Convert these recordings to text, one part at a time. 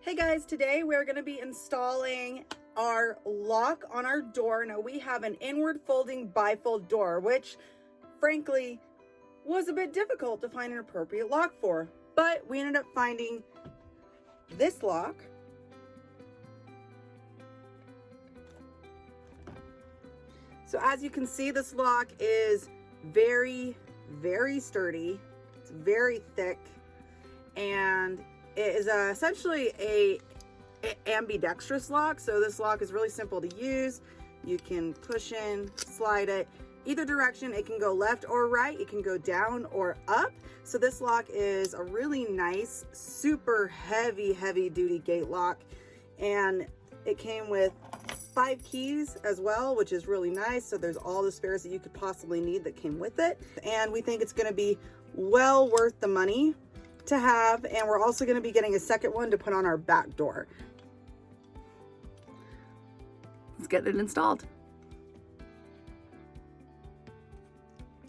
Hey guys, today we're going to be installing our lock on our door. Now we have an inward folding bifold door, which frankly was a bit difficult to find an appropriate lock for, but we ended up finding this lock. So as you can see, this lock is very, very sturdy. It's very thick, and it is essentially a ambidextrous lock. So this lock is really simple to use. You can push in, slide it either direction. It can go left or right. It can go down or up. So this lock is a really nice, super heavy duty gate lock. And it came with 5 keys as well, which is really nice. So there's all the spares that you could possibly need that came with it. And we think it's going to be well worth the money to have. And we're also going to be getting a second one to put on our back door. Let's get it installed.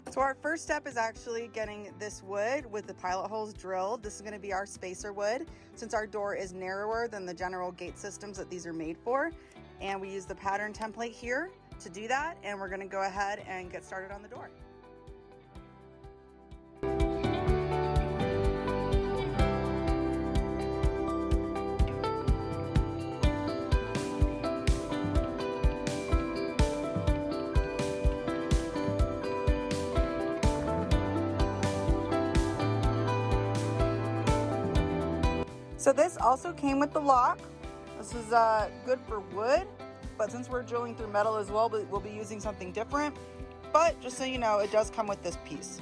So our first step is actually getting this wood with the pilot holes drilled. This is going to be our spacer wood, since our door is narrower than the general gate systems that these are made for. And we use the pattern template here to do that. And we're going to go ahead and get started on the door. So this also came with the lock. This is good for wood, but since we're drilling through metal as well, we'll be using something different. But just so you know, it does come with this piece.